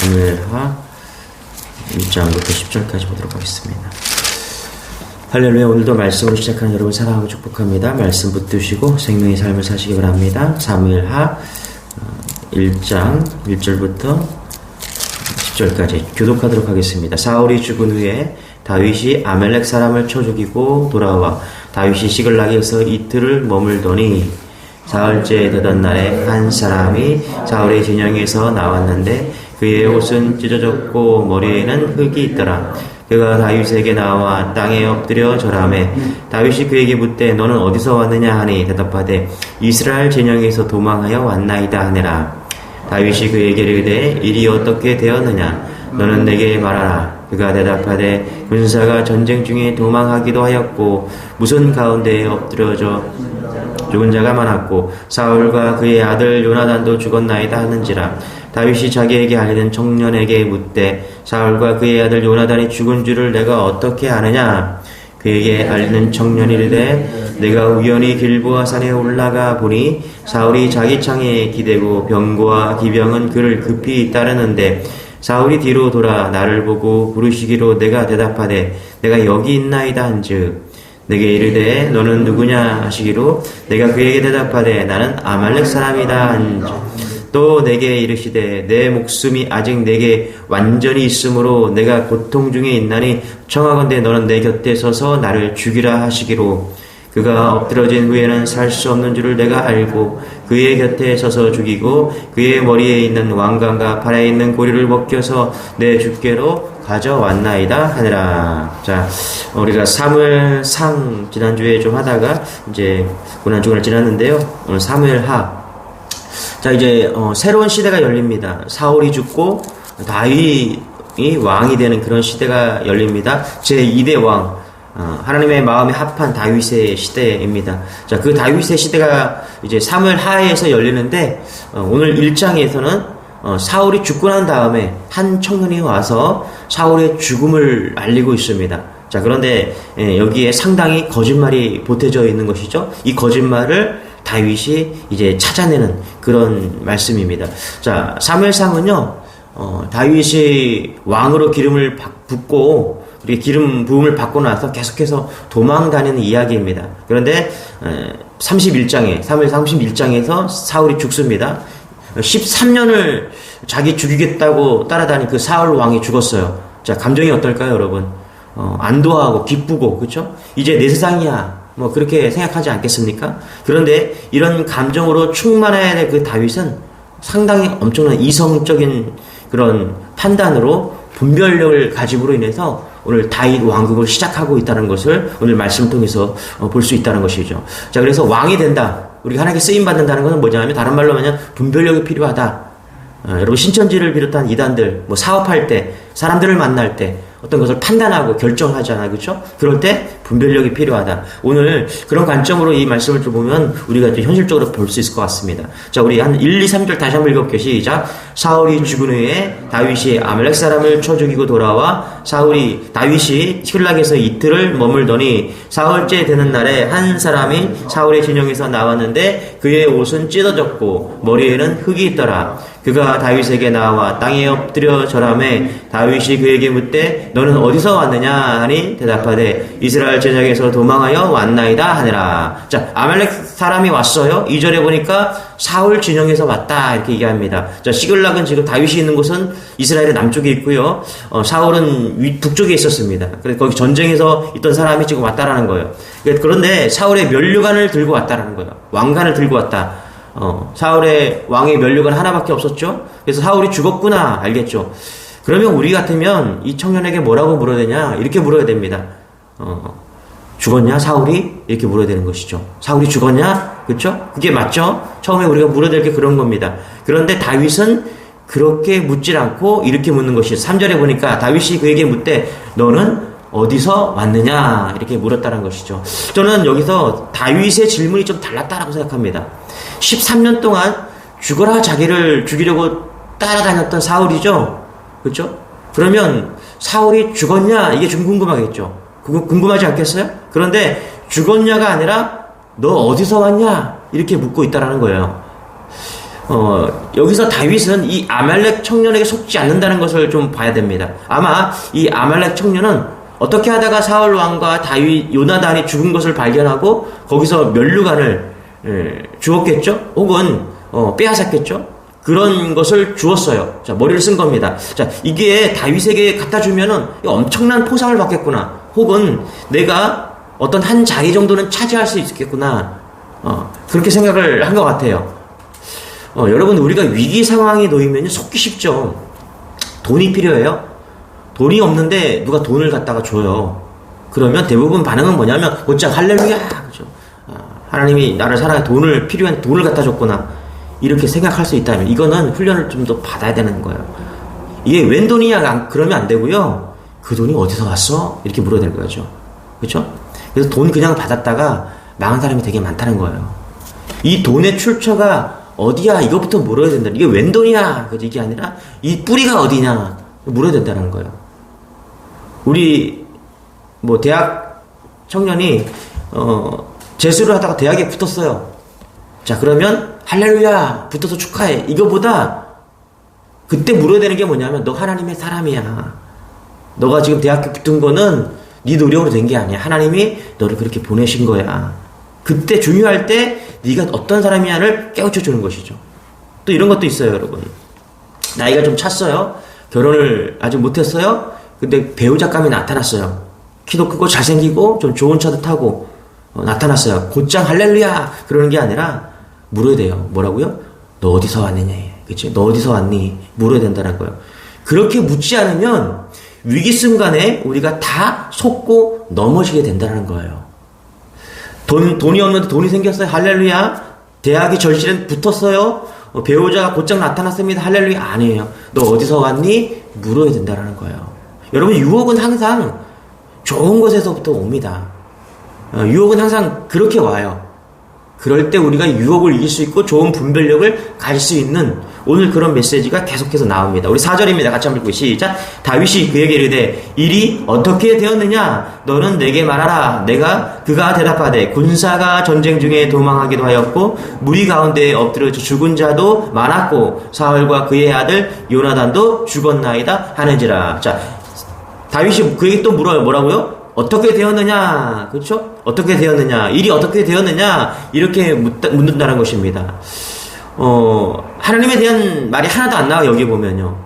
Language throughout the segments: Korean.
사무엘하 1장부터 10절까지 보도록 하겠습니다. 할렐루야. 오늘도 말씀으로 시작하는 여러분 사랑하고 축복합니다. 말씀 붙드시고 생명의 삶을 사시기 바랍니다. 사무엘하 1장 1절부터 10절까지 교독하도록 하겠습니다. 사울이 죽은 후에 다윗이 아멜렉 사람을 쳐 죽이고 돌아와 다윗이 시글락에서 이틀을 머물더니 사흘째 되던 날에 한 사람이 사울의 진영에서 나왔는데 그의 옷은 찢어졌고 머리에는 흙이 있더라. 그가 다윗에게 나와 땅에 엎드려 절하매 다윗이 그에게 묻되 너는 어디서 왔느냐 하니 대답하되 이스라엘 진영에서 도망하여 왔나이다 하니라. 다윗이 그에게 이르되 일이 어떻게 되었느냐 너는 내게 말하라. 그가 대답하되 군사가 전쟁 중에 도망하기도 하였고 무슨 가운데에 엎드려져 죽은 자가 많았고 사울과 그의 아들 요나단도 죽었나이다 하는지라. 다윗이 자기에게 알리는 청년에게 묻되 사울과 그의 아들 요나단이 죽은 줄을 내가 어떻게 아느냐. 그에게 알리는 청년이 이르되 내가 우연히 길보아 산에 올라가 보니 사울이 자기 창에 기대고 병거와 기병은 그를 급히 따르는데 사울이 뒤로 돌아 나를 보고 부르시기로 내가 대답하되 내가 여기 있나이다 한즉 내게 이르되 너는 누구냐 하시기로 내가 그에게 대답하되 나는 아말렉 사람이다 한즉 또 내게 이르시되 내 목숨이 아직 내게 완전히 있으므로 내가 고통 중에 있나니 청하건대 너는 내 곁에 서서 나를 죽이라 하시기로 그가 엎드러진 후에는 살 수 없는 줄을 내가 알고 그의 곁에 서서 죽이고 그의 머리에 있는 왕관과 팔에 있는 고리를 벗겨서 내 주께로 가져왔나이다 하니라. 자, 우리가 사무엘상 지난주에 좀 하다가 이제 고난주간을 지났는데요. 오늘 사무엘하. 자, 이제 새로운 시대가 열립니다. 사울이 죽고 다윗이 왕이 되는 그런 시대가 열립니다. 제2대 왕. 하나님의 마음에 합한 다윗의 시대입니다. 자, 그 다윗의 시대가 이제 사무엘하에서 열리는데 오늘 1장에서는 사울이 죽고 난 다음에 한 청년이 와서 사울의 죽음을 알리고 있습니다. 자, 그런데 여기에 상당히 거짓말이 보태져 있는 것이죠. 이 거짓말을 다윗이 이제 찾아내는 그런 말씀입니다. 자, 사무엘상은요, 다윗이 왕으로 기름을 붓고 우리 기름 부음을 받고 나서 계속해서 도망 다니는 이야기입니다. 그런데 31장에 사무엘 31장에서 사울이 죽습니다. 13년을 자기 죽이겠다고 따라다닌 그 사울 왕이 죽었어요. 자, 감정이 어떨까요, 여러분? 안도하고 기쁘고, 그렇죠? 이제 내 세상이야. 뭐 그렇게 생각하지 않겠습니까? 그런데 이런 감정으로 충만해야 될 그 다윗은 상당히 엄청난 이성적인 그런 판단으로 분별력을 가짐으로 인해서 오늘 다윗 왕국을 시작하고 있다는 것을 오늘 말씀을 통해서 볼 수 있다는 것이죠. 자, 그래서 왕이 된다. 우리가 하나님께 쓰임 받는다는 것은 뭐냐면 다른 말로 하면 분별력이 필요하다. 여러분 신천지를 비롯한 이단들 뭐 사업할 때 사람들을 만날 때 어떤 것을 판단하고 결정하잖아요. 그렇죠? 그럴 때 분별력이 필요하다. 오늘 그런 관점으로 이 말씀을 좀 보면 우리가 좀 현실적으로 볼 수 있을 것 같습니다. 자, 우리 한 1, 2, 3절 다시 한번 읽어볼게요. 시작. 사울이 죽은 후에 다윗이 아멜렉 사람을 쳐 죽이고 돌아와 다윗이 시글락에서 이틀을 머물더니 사흘째 되는 날에 한 사람이 사울의 진영에서 나왔는데 그의 옷은 찢어졌고 머리에는 흙이 있더라. 그가 다윗에게 나와 땅에 엎드려 절하매 다윗이 그에게 묻되 너는 어디서 왔느냐 하니 대답하되 이스라엘 제작에서 도망하여 왔나이다 하니라. 자, 아말렉 사람이 왔어요. 2절에 보니까 사울 진영에서 왔다 이렇게 얘기합니다. 자, 시글락은 지금 다윗이 있는 곳은 이스라엘의 남쪽에 있고요. 사울은 북쪽에 있었습니다. 그래서 거기 전쟁에서 있던 사람이 지금 왔다라는 거예요. 그런데 사울의 면류관을 들고 왔다라는 거예요. 왕관을 들고 왔다. 사울의 왕의 면류관 하나밖에 없었죠. 그래서 사울이 죽었구나 알겠죠. 그러면 우리 같으면 이 청년에게 뭐라고 물어야 되냐 이렇게 물어야 됩니다. 죽었냐 사울이? 이렇게 물어야 되는 것이죠. 사울이 죽었냐? 그렇죠? 그게 맞죠? 처음에 우리가 물어야 될 게 그런 겁니다. 그런데 다윗은 그렇게 묻질 않고 이렇게 묻는 것이죠. 3절에 보니까 다윗이 그에게 묻되 너는 어디서 왔느냐 이렇게 물었다는 것이죠. 저는 여기서 다윗의 질문이 좀 달랐다라고 생각합니다. 13년 동안 죽어라 자기를 죽이려고 따라다녔던 사울이죠. 그렇죠? 그러면 사울이 죽었냐 이게 좀 궁금하겠죠. 궁금하지 않겠어요? 그런데 죽었냐가 아니라 너 어디서 왔냐 이렇게 묻고 있다라는 거예요. 여기서 다윗은 이 아말렉 청년에게 속지 않는다는 것을 좀 봐야 됩니다. 아마 이 아말렉 청년은 어떻게 하다가 사울 왕과 다윗, 요나단이 죽은 것을 발견하고 거기서 면류관을 주었겠죠? 혹은 빼앗았겠죠? 그런 것을 주었어요. 자, 머리를 쓴 겁니다. 자, 이게 다윗에게 갖다 주면은 엄청난 포상을 받겠구나. 혹은 내가 어떤 한 자리 정도는 차지할 수 있겠구나. 그렇게 생각을 한 것 같아요. 여러분, 우리가 위기 상황에 놓이면 속기 쉽죠. 돈이 필요해요. 돈이 없는데 누가 돈을 갖다가 줘요. 그러면 대부분 반응은 뭐냐면, 곧장 할렐루야! 그렇죠? 하나님이 나를 사랑해 필요한 돈을 갖다 줬구나. 이렇게 생각할 수 있다면, 이거는 훈련을 좀 더 받아야 되는 거예요. 이게 웬 돈이냐? 그러면 안 되고요. 그 돈이 어디서 왔어? 이렇게 물어야 될 거죠. 그렇죠? 그래서 돈 그냥 받았다가 망한 사람이 되게 많다는 거예요. 이 돈의 출처가 어디야? 이것부터 물어야 된다. 이게 웬 돈이야? 이게 아니라 이 뿌리가 어디냐? 물어야 된다는 거예요. 우리 대학 청년이 재수를 하다가 대학에 붙었어요. 자, 그러면 할렐루야, 붙어서 축하해. 이거보다 그때 물어야 되는 게 뭐냐면, 너 하나님의 사람이야. 너가 지금 대학교 붙은 거는 네 노력으로 된 게 아니야. 하나님이 너를 그렇게 보내신 거야. 그때 중요할 때 네가 어떤 사람이냐를 깨우쳐 주는 것이죠. 또 이런 것도 있어요, 여러분. 나이가 좀 찼어요. 결혼을 아직 못했어요. 근데 배우자감이 나타났어요. 키도 크고 잘생기고 좀 좋은 차도 타고 나타났어요. 곧장 할렐루야 그러는 게 아니라 물어야 돼요. 뭐라고요? 너 어디서 왔느냐. 그치? 너 어디서 왔니? 물어야 된다는 거예요. 그렇게 묻지 않으면 위기 순간에 우리가 다 속고 넘어지게 된다는 거예요. 돈이 없는데 돈이 생겼어요. 할렐루야. 대학이 절실한 붙었어요. 배우자가 곧장 나타났습니다. 할렐루야. 아니에요. 너 어디서 왔니? 물어야 된다는 거예요. 여러분, 유혹은 항상 좋은 곳에서부터 옵니다. 유혹은 항상 그렇게 와요. 그럴 때 우리가 유혹을 이길 수 있고 좋은 분별력을 가질 수 있는 오늘 그런 메시지가 계속해서 나옵니다. 우리 4절입니다. 같이 한번 읽고 시작. 다윗이 그에게 이르되 일이 어떻게 되었느냐? 너는 내게 말하라. 그가 대답하되 군사가 전쟁 중에 도망하기도 하였고 무리 가운데 엎드려 죽은 자도 많았고 사울과 그의 아들 요나단도 죽었나이다 하는지라. 자, 다윗이 그에게 또 물어요. 뭐라고요? 어떻게 되었느냐? 그렇죠? 어떻게 되었느냐? 일이 어떻게 되었느냐? 이렇게 묻는다는 것입니다. 하나님에 대한 말이 하나도 안 나와요, 여기 보면요.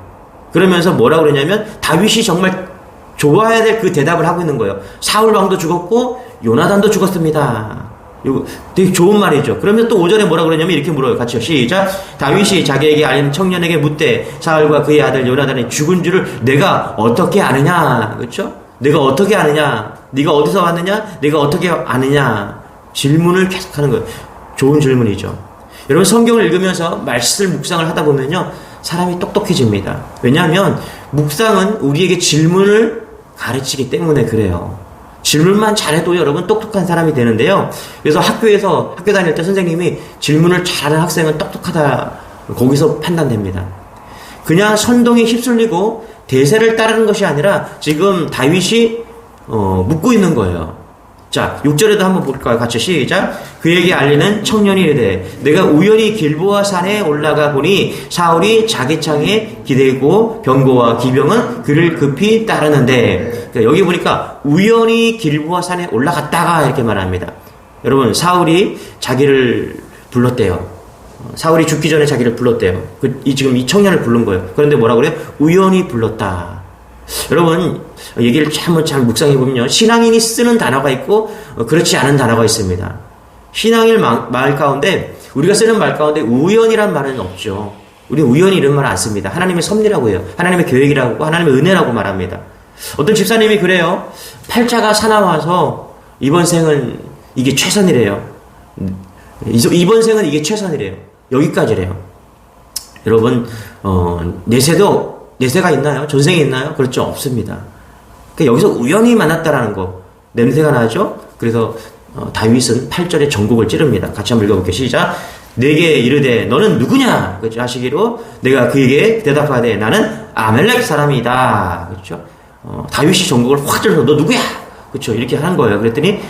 그러면서 뭐라고 그러냐면, 다윗이 정말 좋아해야 될 그 대답을 하고 있는 거예요. 사울 왕도 죽었고, 요나단도 죽었습니다. 이거 되게 좋은 말이죠. 그러면 또 5절에 뭐라고 그러냐면, 이렇게 물어요. 같이요. 시작. 다윗이 자기에게 알린 청년에게 묻되, 사울과 그의 아들 요나단이 죽은 줄을 내가 어떻게 아느냐? 그렇죠? 내가 어떻게 아느냐? 네가 어디서 왔느냐? 내가 어떻게 아느냐? 질문을 계속하는 거예요. 좋은 질문이죠. 여러분, 성경을 읽으면서 말씀을 묵상을 하다 보면요, 사람이 똑똑해집니다. 왜냐하면 묵상은 우리에게 질문을 가르치기 때문에 그래요. 질문만 잘해도 여러분 똑똑한 사람이 되는데요. 그래서 학교 다닐 때 선생님이 질문을 잘하는 학생은 똑똑하다, 거기서 판단됩니다. 그냥 선동에 휩쓸리고 대세를 따르는 것이 아니라 지금 다윗이 묻고 있는 거예요. 자, 6절에도 한번 볼까요? 같이 시작. 그에게 알리는 청년이 이르되 내가 우연히 길보아 산에 올라가 보니 사울이 자기 창에 기대고 병거와 기병은 그를 급히 따르는데, 그러니까 여기 보니까 우연히 길보아 산에 올라갔다가 이렇게 말합니다. 여러분, 사울이 자기를 불렀대요. 사울이 죽기 전에 자기를 불렀대요. 지금 이 청년을 부른 거예요. 그런데 뭐라고 그래요? 우연히 불렀다. 여러분, 얘기를 잘 묵상해보면요, 신앙인이 쓰는 단어가 있고 그렇지 않은 단어가 있습니다. 신앙인 말 가운데, 우리가 쓰는 말 가운데 우연이란 말은 없죠. 우리는 우연히 이런 말 안 씁니다. 하나님의 섭리라고 해요. 하나님의 계획이라고 하고 하나님의 은혜라고 말합니다. 어떤 집사님이 그래요. 팔자가 사나워서 이번 생은 이게 최선이래요. 이번 생은 이게 최선이래요. 여기까지래요. 여러분, 내세가 있나요? 전생이 있나요? 그렇죠? 없습니다. 그러니까 여기서 우연히 만났다라는 거, 냄새가 나죠? 그래서 다윗은 8절에 전곡을 찌릅니다. 같이 한번 읽어볼게요. 시작. 내게 이르되 너는 누구냐? 그렇죠? 하시기로 내가 그에게 대답하되 나는 아멜렉 사람이다. 그렇죠? 다윗이 전곡을 확 찔러서 너 누구야? 그렇죠? 이렇게 하는 거예요. 그랬더니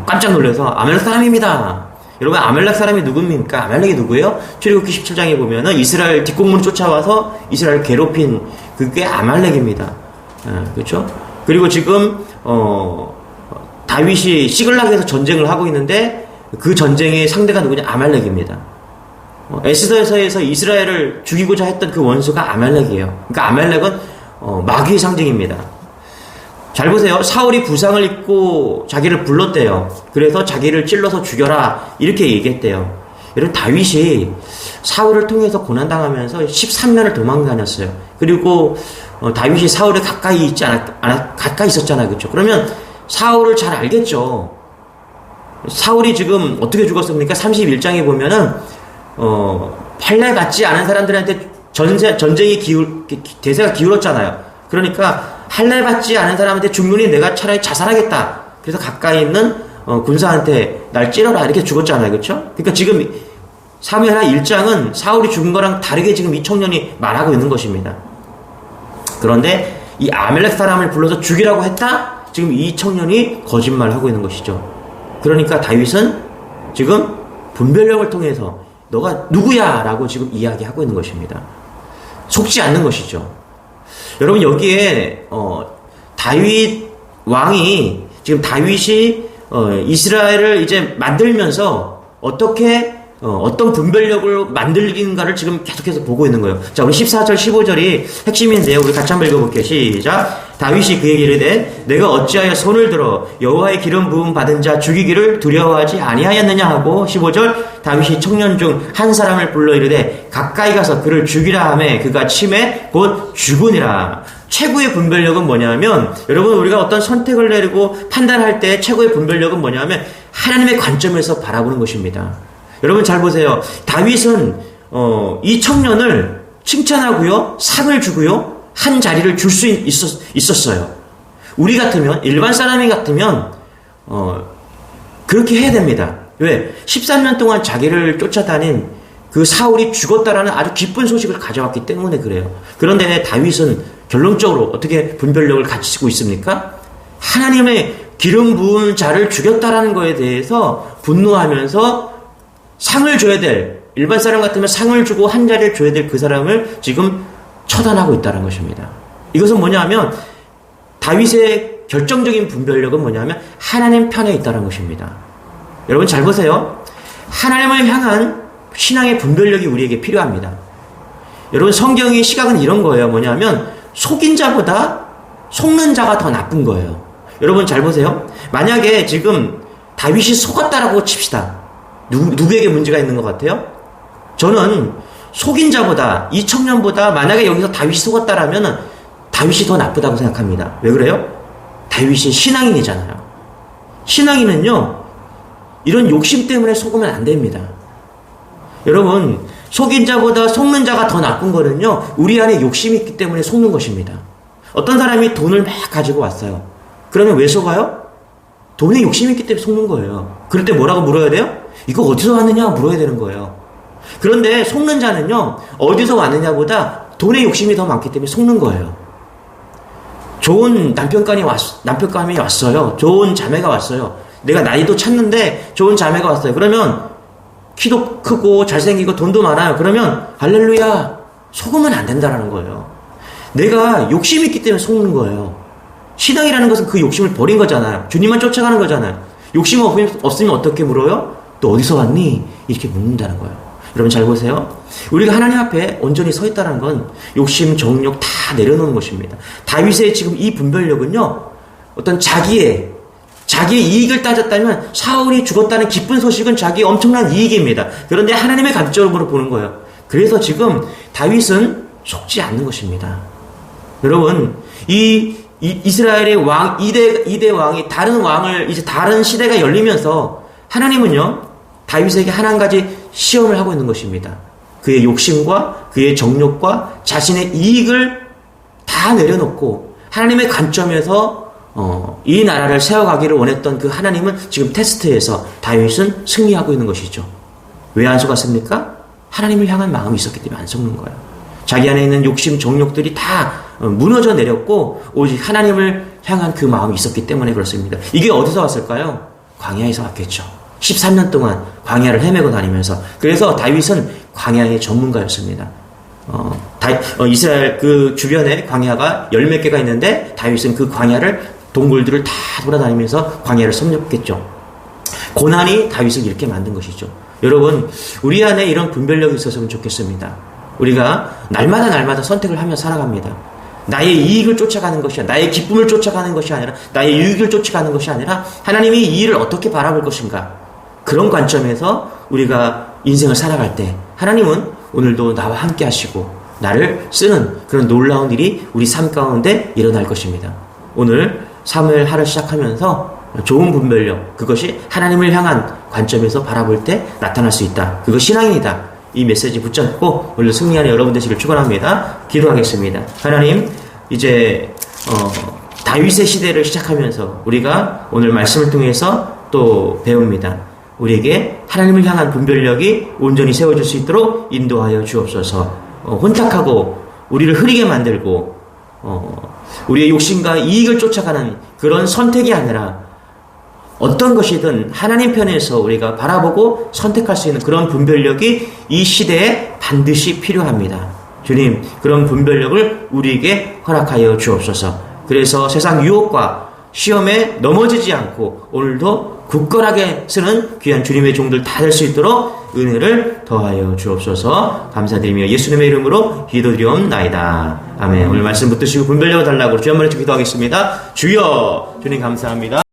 깜짝 놀라서 아멜렉 사람입니다. 여러분, 아말렉 사람이 누굽니까? 아말렉이 누구예요? 출애굽기 17장에 보면은 이스라엘 뒷공문을 쫓아와서 이스라엘 괴롭힌 그게 아말렉입니다. 그렇죠? 그리고 지금 다윗이 시글락에서 전쟁을 하고 있는데 그 전쟁의 상대가 누구냐? 아말렉입니다. 에스더에서 이스라엘을 죽이고자 했던 그 원수가 아말렉이에요. 그러니까 아말렉은 마귀의 상징입니다. 잘 보세요. 사울이 부상을 입고 자기를 불렀대요. 그래서 자기를 찔러서 죽여라 이렇게 얘기했대요. 여러분, 다윗이 사울을 통해서 고난당하면서 13년을 도망다녔어요. 그리고 다윗이 사울에 가까이 가까이 있었잖아요. 그렇죠? 그러면 사울을 잘 알겠죠. 사울이 지금 어떻게 죽었습니까? 31장에 보면은 판례 받지 않은 사람들한테 전쟁이 대세가 기울었잖아요. 그러니까 할례 받지 않은 사람한테 죽느니 내가 차라리 자살하겠다. 그래서 가까이 있는 군사한테 날 찌러라 이렇게 죽었잖아요. 그렇죠? 그러니까 지금 사무엘하 1장은 사울이 죽은 거랑 다르게 지금 이 청년이 말하고 있는 것입니다. 그런데 이 아말렉 사람을 불러서 죽이라고 했다? 지금 이 청년이 거짓말하고 있는 것이죠. 그러니까 다윗은 지금 분별력을 통해서 너가 누구야? 라고 지금 이야기하고 있는 것입니다. 속지 않는 것이죠. 여러분, 여기에 다윗 왕이 지금 다윗이 이스라엘을 이제 만들면서 어떤 분별력을 만들긴가를 지금 계속해서 보고 있는 거예요. 자, 우리 14절 15절이 핵심인데요. 우리 같이 한번 읽어볼게요. 시작. 다윗이 그에게 이르되 내가 어찌하여 손을 들어 여호와의 기름 부음 받은 자 죽이기를 두려워하지 아니하였느냐 하고 15절 다윗이 청년 중 한 사람을 불러 이르되 가까이 가서 그를 죽이라 하매 그가 침에 곧 죽으니라. 최고의 분별력은 뭐냐면, 여러분, 우리가 어떤 선택을 내리고 판단할 때 최고의 분별력은 뭐냐면 하나님의 관점에서 바라보는 것입니다. 여러분, 잘 보세요. 다윗은 이 청년을 칭찬하고요, 상을 주고요, 한 자리를 줄 수 있었어요. 우리 같으면, 일반 사람이 같으면 그렇게 해야 됩니다. 왜? 13년 동안 자기를 쫓아다닌 그 사울이 죽었다라는 아주 기쁜 소식을 가져왔기 때문에 그래요. 그런데 다윗은 결론적으로 어떻게 분별력을 가지고 있습니까? 하나님의 기름 부은 자를 죽였다라는 거에 대해서 분노하면서 상을 줘야 될, 일반 사람 같으면 상을 주고 한 자리를 줘야 될 그 사람을 지금 처단하고 있다는 것입니다. 이것은 뭐냐면 다윗의 결정적인 분별력은 뭐냐면 하나님 편에 있다는 것입니다. 여러분, 잘 보세요. 하나님을 향한 신앙의 분별력이 우리에게 필요합니다. 여러분, 성경의 시각은 이런 거예요. 뭐냐면 속인 자보다 속는 자가 더 나쁜 거예요. 여러분, 잘 보세요. 만약에 지금 다윗이 속았다라고 칩시다. 누구에게 문제가 있는 것 같아요? 저는 속인 자보다, 이 청년보다 만약에 여기서 다윗이 속았다라면 다윗이 더 나쁘다고 생각합니다. 왜 그래요? 다윗이 신앙인이잖아요. 신앙인은요, 이런 욕심 때문에 속으면 안 됩니다. 여러분, 속인 자보다 속는 자가 더 나쁜 거는요, 우리 안에 욕심이 있기 때문에 속는 것입니다. 어떤 사람이 돈을 막 가지고 왔어요. 그러면 왜 속아요? 돈에 욕심이 있기 때문에 속는 거예요. 그럴 때 뭐라고 물어야 돼요? 이거 어디서 왔느냐 물어야 되는 거예요. 그런데 속는 자는요, 어디서 왔느냐보다 돈에 욕심이 더 많기 때문에 속는 거예요. 좋은 남편감이 왔어요. 좋은 자매가 왔어요. 내가 나이도 찼는데 좋은 자매가 왔어요. 그러면 키도 크고 잘생기고 돈도 많아요. 그러면 할렐루야, 속으면 안 된다라는 거예요. 내가 욕심이 있기 때문에 속는 거예요. 신앙이라는 것은 그 욕심을 버린 거잖아요. 주님만 쫓아가는 거잖아요. 욕심 없으면 어떻게 물어요? 또 어디서 왔니? 이렇게 묻는다는 거예요. 여러분, 잘 보세요. 우리가 하나님 앞에 온전히 서 있다는 건 욕심, 정욕 다 내려놓는 것입니다. 다윗의 지금 이 분별력은요, 어떤 자기의 이익을 따졌다면 사울이 죽었다는 기쁜 소식은 자기의 엄청난 이익입니다. 그런데 하나님의 관점으로 보는 거예요. 그래서 지금 다윗은 속지 않는 것입니다. 여러분, 이스라엘의 왕, 2대 왕이 다른 왕을, 이제 다른 시대가 열리면서 하나님은요, 다윗에게 한 가지 시험을 하고 있는 것입니다. 그의 욕심과 그의 정욕과 자신의 이익을 다 내려놓고 하나님의 관점에서 이 나라를 세워가기를 원했던 그 하나님은 지금 테스트에서 다윗은 승리하고 있는 것이죠. 왜 안 속았습니까? 하나님을 향한 마음이 있었기 때문에 안 속는 거예요. 자기 안에 있는 욕심, 정욕들이 다 무너져 내렸고 오직 하나님을 향한 그 마음이 있었기 때문에 그렇습니다. 이게 어디서 왔을까요? 광야에서 왔겠죠. 13년 동안 광야를 헤매고 다니면서. 그래서 다윗은 광야의 전문가였습니다. 이스라엘 그 주변에 광야가 열 몇 개가 있는데 다윗은 그 광야를 동굴들을 다 돌아다니면서 광야를 섭렵했겠죠. 고난이 다윗을 이렇게 만든 것이죠. 여러분, 우리 안에 이런 분별력이 있었으면 좋겠습니다. 우리가 날마다 선택을 하며 살아갑니다. 나의 이익을 쫓아가는 것이 아니라, 나의 기쁨을 쫓아가는 것이 아니라, 나의 유익을 쫓아가는 것이 아니라 하나님이 이 일을 어떻게 바라볼 것인가, 그런 관점에서 우리가 인생을 살아갈 때 하나님은 오늘도 나와 함께 하시고 나를 쓰는 그런 놀라운 일이 우리 삶 가운데 일어날 것입니다. 오늘 사무엘 하를 시작하면서 좋은 분별력, 그것이 하나님을 향한 관점에서 바라볼 때 나타날 수 있다. 그거 신앙입니다. 이 메시지 붙잡고 오늘 승리하는 여러분 되시길 축원합니다. 기도하겠습니다. 하나님, 이제 다윗의 시대를 시작하면서 우리가 오늘 말씀을 통해서 또 배웁니다. 우리에게 하나님을 향한 분별력이 온전히 세워질 수 있도록 인도하여 주옵소서. 혼탁하고 우리를 흐리게 만들고 우리의 욕심과 이익을 쫓아가는 그런 선택이 아니라 어떤 것이든 하나님 편에서 우리가 바라보고 선택할 수 있는 그런 분별력이 이 시대에 반드시 필요합니다. 주님, 그런 분별력을 우리에게 허락하여 주옵소서. 그래서 세상 유혹과 시험에 넘어지지 않고 오늘도 굳건하게 쓰는 귀한 주님의 종들 다 될 수 있도록 은혜를 더하여 주옵소서. 감사드리며 예수님의 이름으로 기도드리옵나이다. 아멘. 오늘 말씀 붙드시고 분별력을 달라고 주여 한번 기도하겠습니다. 주여, 주님 감사합니다.